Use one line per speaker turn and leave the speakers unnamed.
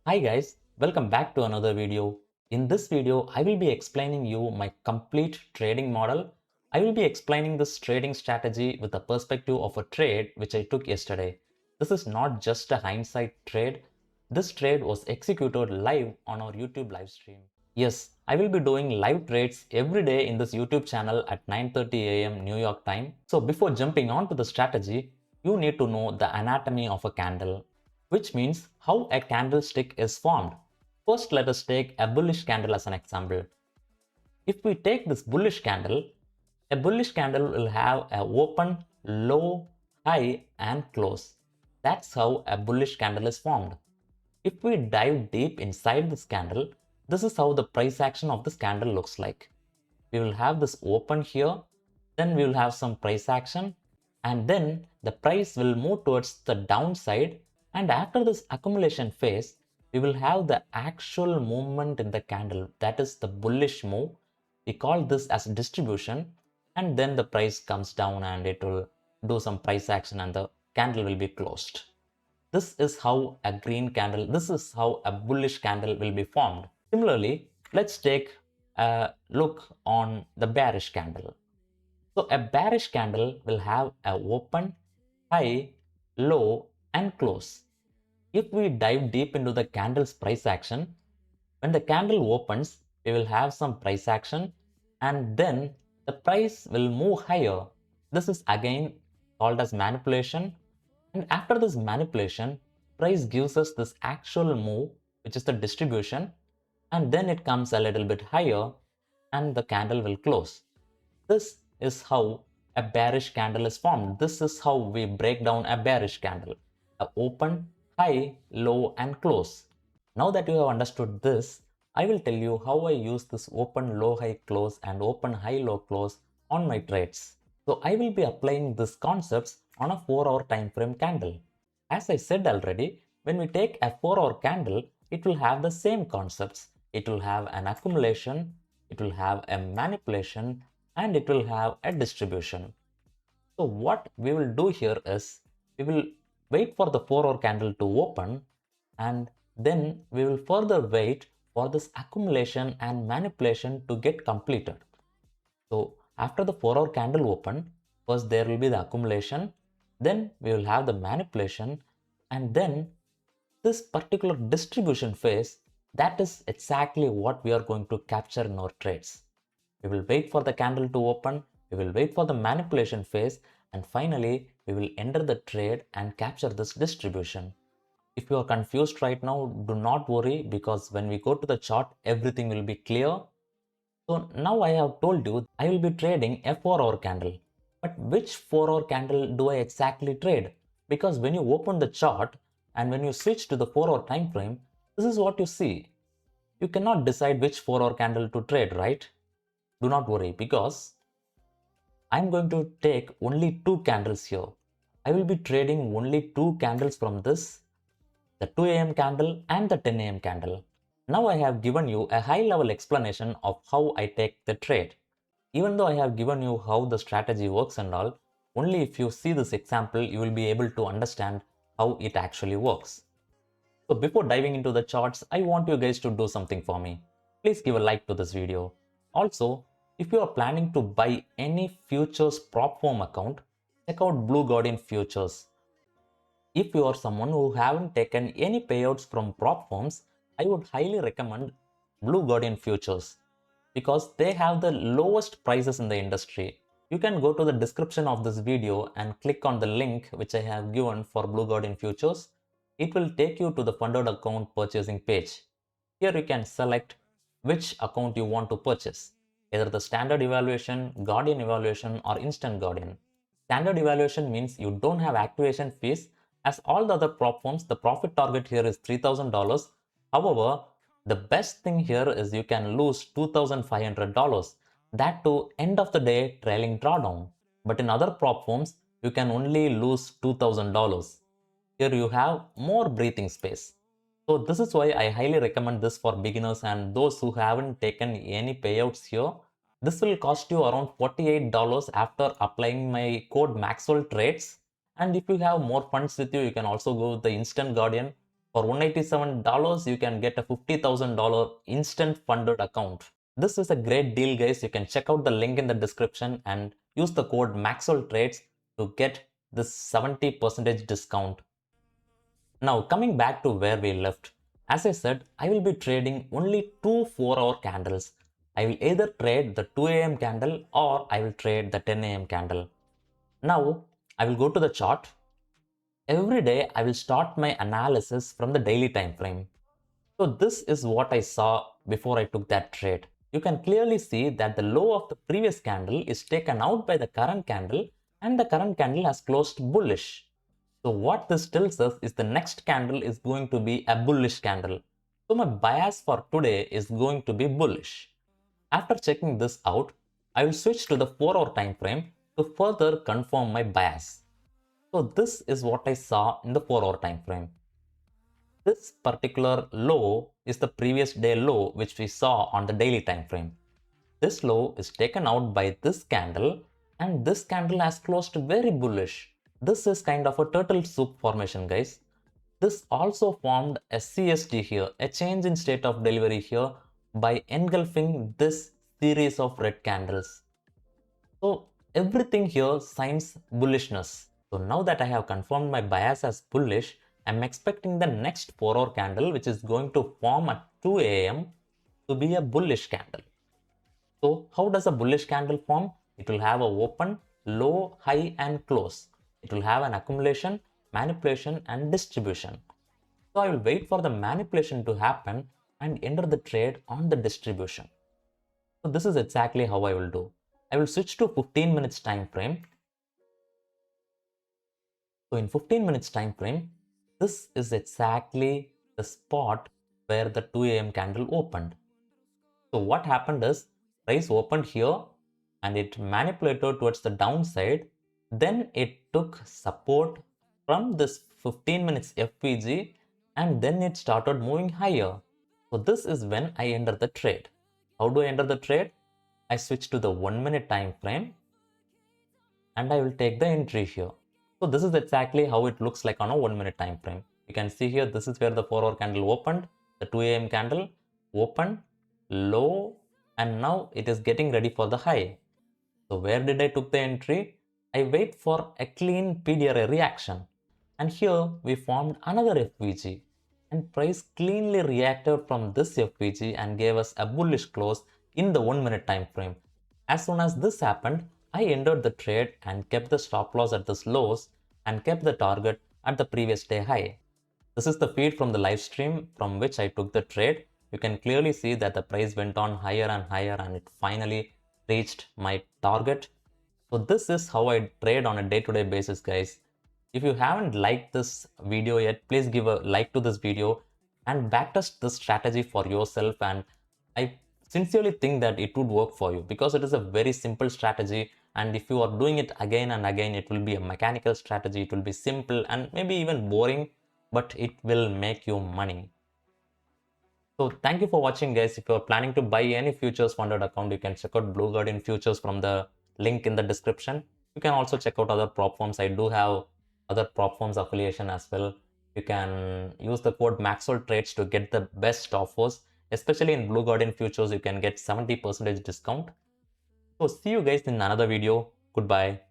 Hi guys, welcome back to another video. In this video, I will be explaining you my complete trading model. I will be explaining this trading strategy with the perspective of a trade which I took yesterday. This is not just a hindsight trade. This trade was executed live on our YouTube live stream. Yes, I will be doing live trades every day in this YouTube channel at 9:30 a.m. New York time. So before jumping on to the strategy, you need to know the anatomy of a candle, which means how a candlestick is formed. First, let us take a bullish candle as an example. If we take this bullish candle, a bullish candle will have a open, low, high and close. That's how a bullish candle is formed. If we dive deep inside this candle, this is how the price action of this candle looks like. We will have this open here, then we will have some price action, and then the price will move towards the downside, and after this accumulation phase, we will have the actual movement in the candle, that is the bullish move. We call this as distribution, and then the price comes down and it will do some price action and the candle will be closed. This is how a green candle, this is how a bullish candle will be formed. Similarly, let's take a look on the bearish candle. So a bearish candle will have a open, high, low and close. If we dive deep into the candle's price action, when the candle opens, we will have some price action and then the price will move higher. This is again called as manipulation, and after this manipulation, price gives us this actual move, which is the distribution, and then it comes a little bit higher and the candle will close. This is how a bearish candle is formed. This is how we break down a bearish candle. A open, high, low and close. Now that you have understood this, I will tell you how I use this open, low, high, close and open, high, low, close on my trades. So I will be applying these concepts on a 4-hour time frame candle. As I said already, when we take a 4-hour candle, it will have the same concepts. It will have an accumulation, it will have a manipulation, and it will have a distribution. So what we will do here is, we will wait for the 4-hour candle to open, and then we will further wait for this accumulation and manipulation to get completed. So after the 4-hour candle open, first there will be the accumulation, then we will have the manipulation, and then this particular distribution phase, that is exactly what we are going to capture in our trades. We will wait for the candle to open, we will wait for the manipulation phase, and finally we will enter the trade and capture this distribution. If you are confused right now, do not worry, because when we go to the chart, everything will be clear. So now I have told you I will be trading a 4-hour candle. But which 4-hour candle do I exactly trade? Because when you open the chart and when you switch to the 4-hour time frame, this is what you see. You cannot decide which 4-hour candle to trade, right? Do not worry, because I'm going to take only 2 candles here. I will be trading only 2 candles from this, the 2 a.m. candle and the 10 a.m. candle. Now I have given you a high level explanation of how I take the trade. Even though I have given you how the strategy works and all, only if you see this example you will be able to understand how it actually works. So before diving into the charts, I want you guys to do something for me. Please give a like to this video. Also, if you are planning to buy any futures prop firm account, check out Blue Guardian Futures. If you are someone who haven't taken any payouts from prop firms, I would highly recommend Blue Guardian Futures, because they have the lowest prices in the industry. You can go to the description of this video and click on the link which I have given for Blue Guardian Futures. It will take you to the funded account purchasing page. Here you can select which account you want to purchase, either the standard evaluation, Guardian evaluation or instant Guardian. Standard evaluation means you don't have activation fees. As all the other prop firms, the profit target here is $3,000. However, the best thing here is you can lose $2,500. That too, end of the day trailing drawdown. But in other prop firms, you can only lose $2,000. Here you have more breathing space. So this is why I highly recommend this for beginners and those who haven't taken any payouts here. This will cost you around $48 after applying my code Maxwell Trades. And if you have more funds with you, you can also go with the Instant Guardian. For $187, you can get a $50,000 instant funded account. This is a great deal, guys. You can check out the link in the description and use the code MAXWELLTRADES to get this 70% discount. Now coming back to where we left, as I said, I will be trading only two 4-hour candles. I will either trade the 2 a.m. candle or I will trade the 10 a.m. candle. Now I will go to the chart. Every day I will start my analysis from the daily time frame. So this is what I saw before I took that trade. You can clearly see that the low of the previous candle is taken out by the current candle and the current candle has closed bullish. So what this tells us is the next candle is going to be a bullish candle. So my bias for today is going to be bullish. After checking this out, I will switch to the 4-hour time frame to further confirm my bias. So this is what I saw in the 4-hour time frame. This particular low is the previous day low which we saw on the daily time frame. This low is taken out by this candle and this candle has closed very bullish. This is kind of a turtle soup formation, guys. This also formed a CST here, a change in state of delivery here, by engulfing this series of red candles. So everything here signs bullishness. So now that I have confirmed my bias as bullish, I'm expecting the next 4-hour candle which is going to form at 2 a.m. to be a bullish candle. So how does a bullish candle form? It will have a open, low, high and close. It will have an accumulation, manipulation and distribution. So I will wait for the manipulation to happen and enter the trade on the distribution. So this is exactly how I will do. I will switch to 15 minutes time frame. So in 15 minutes time frame, this is exactly the spot where the 2 a.m. candle opened. So what happened is price opened here and it manipulated towards the downside. Then it took support from this 15 minutes FPG and then it started moving higher. So this is when I enter the trade. How do I enter the trade? I switch to the 1 minute time frame and I will take the entry here. So this is exactly how it looks like on a 1 minute time frame. You can see here, this is where the 4-hour candle opened, the 2 a.m. candle opened, low, and now it is getting ready for the high. So where did I took the entry? I wait for a clean PDRA reaction. And here we formed another FPG and price cleanly reacted from this FPG and gave us a bullish close in the 1 minute time frame. As soon as this happened, I entered the trade and kept the stop loss at this lows and kept the target at the previous day high. This is the feed from the live stream from which I took the trade. You can clearly see that the price went on higher and higher and it finally reached my target. So this is how I trade on a day-to-day basis, guys. If you haven't liked this video yet, please give a like to this video and backtest this strategy for yourself, and I sincerely think that it would work for you because it is a very simple strategy, and if you are doing it again and again, it will be a mechanical strategy. It will be simple and maybe even boring, but it will make you money. So thank you for watching, guys. If you are planning to buy any futures funded account, you can check out Blue Guardian Futures from the link in the description. You can also check out other prop firms. I do have other prop firms affiliation as well. You can use the code MAXWELLTRADES to get the best offers. Especially in Blue Guardian Futures, you can get 70% discount. So see you guys in another video. Goodbye.